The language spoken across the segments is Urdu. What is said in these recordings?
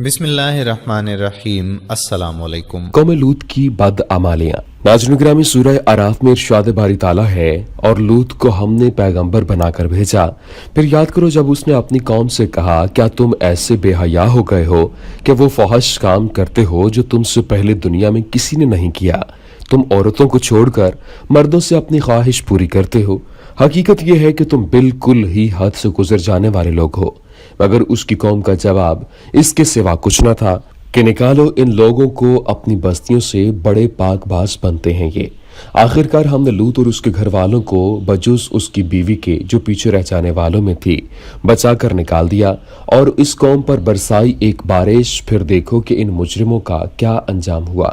بسم اللہ الرحمن الرحیم۔ السلام علیکم۔ قوم لوط کی بدعمالیاں۔ ناظرین گرامی، سورہ اعراف میں ارشاد باری تعالیٰ ہے، اور لوط کو ہم نے پیغمبر بنا کر بھیجا، پھر یاد کرو جب اس نے اپنی قوم سے کہا، کیا تم ایسے بے حیا ہو گئے ہو کہ وہ فحش کام کرتے ہو جو تم سے پہلے دنیا میں کسی نے نہیں کیا؟ تم عورتوں کو چھوڑ کر مردوں سے اپنی خواہش پوری کرتے ہو۔ حقیقت یہ ہے کہ تم بالکل ہی حد سے گزر جانے والے لوگ ہو۔ مگر اس کی قوم کا جواب اس کے سوا کچھ نہ تھا کہ نکالو ان لوگوں کو اپنی بستیوں سے، بڑے پاک باز بنتے ہیں یہ۔ آخرکار ہم نے لوط اور اس کے گھر والوں کو بجز اس کی بیوی کے جو پیچھے رہ جانے والوں میں تھی بچا کر نکال دیا، اور اس قوم پر برسائی ایک بارش۔ پھر دیکھو کہ ان مجرموں کا کیا انجام ہوا۔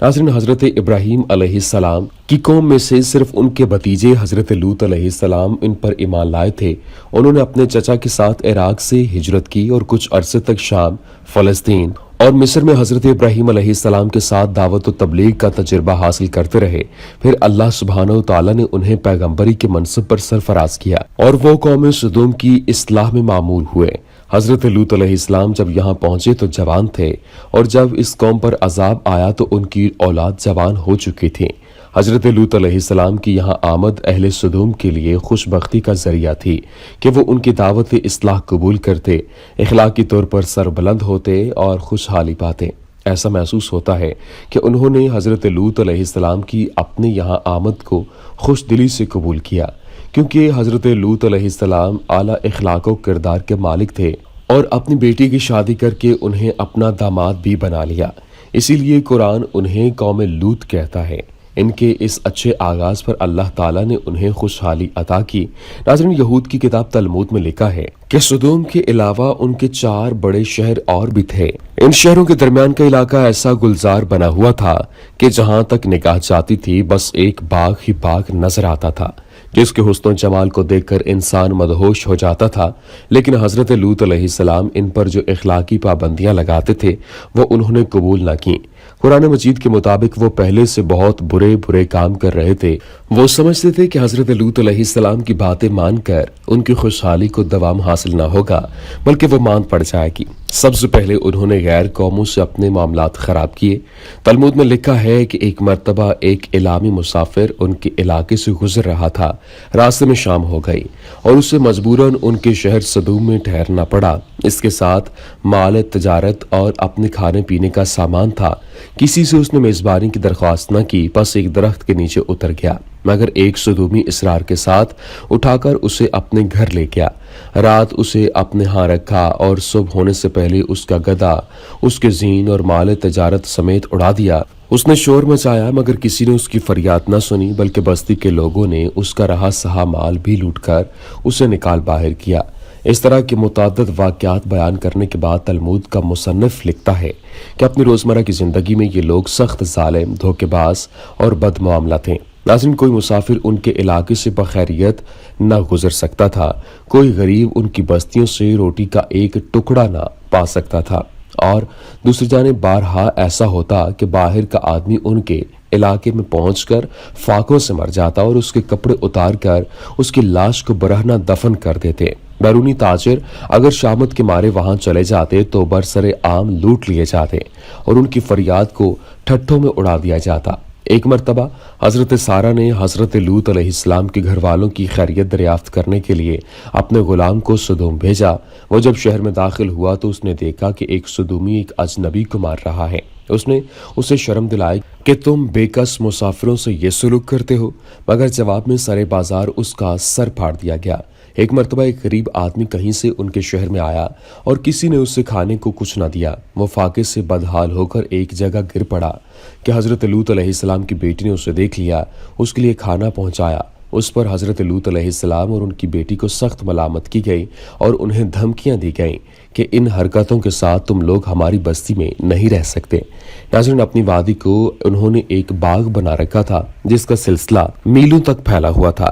ناظرین، حضرت ابراہیم علیہ السلام کی قوم میں سے صرف ان کے بھتیجے حضرت لوط علیہ السلام ان پر ایمان لائے تھے۔ انہوں نے اپنے چچا کے ساتھ عراق سے ہجرت کی اور کچھ عرصے تک شام، فلسطین اور مصر میں حضرت ابراہیم علیہ السلام کے ساتھ دعوت و تبلیغ کا تجربہ حاصل کرتے رہے۔ پھر اللہ سبحانہ و تعالیٰ نے انہیں پیغمبری کے منصب پر سرفراز کیا، اور وہ قوم سدوم کی اصلاح میں معمول ہوئے۔ حضرت لوط علیہ السلام جب یہاں پہنچے تو جوان تھے، اور جب اس قوم پر عذاب آیا تو ان کی اولاد جوان ہو چکی تھی۔ حضرت لوط علیہ السلام کی یہاں آمد اہل سدوم کے لیے خوش بختی کا ذریعہ تھی کہ وہ ان کی دعوت اصلاح قبول کرتے، اخلاقی طور پر سربلند ہوتے اور خوشحالی پاتے۔ ایسا محسوس ہوتا ہے کہ انہوں نے حضرت لوط علیہ السلام کی اپنے یہاں آمد کو خوش دلی سے قبول کیا، کیونکہ حضرت لوط علیہ السلام اعلیٰ اخلاق و کردار کے مالک تھے، اور اپنی بیٹی کی شادی کر کے انہیں اپنا داماد بھی بنا لیا۔ اسی لیے قرآن انہیں قوم لوط کہتا ہے۔ ان کے اس اچھے آغاز پر اللہ تعالیٰ نے انہیں خوشحالی عطا کی۔ ناظرین، یہود کی کتاب تلمود میں لکھا ہے کہ سدوم کے علاوہ ان کے 4 بڑے شہر اور بھی تھے۔ ان شہروں کے درمیان کا علاقہ ایسا گلزار بنا ہوا تھا کہ جہاں تک نگاہ جاتی تھی بس ایک باغ ہی باغ نظر آتا تھا، جس کے حسن و جمال کو دیکھ کر انسان مدہوش ہو جاتا تھا۔ لیکن حضرت لوط علیہ السلام ان پر جو اخلاقی پابندیاں لگاتے تھے وہ انہوں نے قبول نہ کی۔ قرآن مجید کے مطابق وہ پہلے سے بہت برے کام کر رہے تھے۔ وہ سمجھتے تھے کہ حضرت لوط علیہ السلام کی باتیں مان کر ان کی خوشحالی کو دوام حاصل نہ ہوگا، بلکہ وہ ماند پڑ جائے گی۔ سب سے پہلے انہوں نے غیر قوموں سے اپنے معاملات خراب کیے۔ تلمود میں لکھا ہے کہ ایک مرتبہ ایک اعلامی مسافر ان کے علاقے سے گزر رہا تھا، راستے میں شام ہو گئی اور اسے مجبوراً ان کے شہر سدوم میں ٹھہرنا پڑا۔ اس کے ساتھ مال تجارت اور اپنے کھانے پینے کا سامان تھا۔ کسی سے اس نے میزبانی کی درخواست نہ کی، بس ایک درخت کے نیچے اتر گیا، مگر ایک سدومی اصرار کے ساتھ اٹھا کر اسے اپنے گھر لے گیا۔ رات اسے اپنے ہاں رکھا اور صبح ہونے سے پہلے اس کا گدھا اس کے زین اور مال تجارت سمیت اڑا دیا۔ اس نے شور مچایا مگر کسی نے اس کی فریاد نہ سنی، بلکہ بستی کے لوگوں نے اس کا رہا سہا مال بھی لوٹ کر اسے نکال باہر کیا۔ اس طرح کے متعدد واقعات بیان کرنے کے بعد تلمود کا مصنف لکھتا ہے کہ اپنی روزمرہ کی زندگی میں یہ لوگ سخت ظالم، دھوکے باز اور بد معاملہ تھے۔ ناظرین، کوئی مسافر ان کے علاقے سے بخیریت نہ گزر سکتا تھا، کوئی غریب ان کی بستیوں سے روٹی کا ایک ٹکڑا نہ پا سکتا تھا، اور دوسری جانب بارہا ایسا ہوتا کہ باہر کا آدمی ان کے علاقے میں پہنچ کر فاقوں سے مر جاتا اور اس کے کپڑے اتار کر اس کی لاش کو برہنہ دفن کر دیتے۔ بیرونی تاجر اگر شامت کے مارے وہاں چلے جاتے تو برسر عام لوٹ لیے جاتے اور ان کی فریاد کو ٹھٹھوں میں اڑا دیا جاتا۔ ایک مرتبہ حضرت سارہ نے حضرت لوط علیہ السلام کے گھر والوں کی خیریت دریافت کرنے کے لیے اپنے غلام کو سدوم بھیجا۔ وہ جب شہر میں داخل ہوا تو اس نے دیکھا کہ ایک سدومی ایک اجنبی کو مار رہا ہے۔ اس نے اسے شرم دلائی کہ تم بے کس مسافروں سے یہ سلوک کرتے ہو، مگر جواب میں سرے بازار اس کا سر پھاڑ دیا گیا۔ ایک مرتبہ ایک غریب آدمی کہیں سے ان کے شہر میں آیا اور کسی نے اسے کھانے کو کچھ نہ دیا۔ وہ فاقے سے بدحال ہو کر ایک جگہ گر پڑا کہ حضرت لوط علیہ السلام کی بیٹی نے اسے دیکھ لیا، اس کے لیے کھانا پہنچایا۔ اس پر حضرت لوط علیہ السلام اور ان کی بیٹی کو سخت ملامت کی گئی اور انہیں دھمکیاں دی گئیں کہ ان حرکتوں کے ساتھ تم لوگ ہماری بستی میں نہیں رہ سکتے۔ ناظرین، اپنی وادی کو انہوں نے ایک باغ بنا رکھا تھا جس کا سلسلہ میلوں تک پھیلا ہوا تھا۔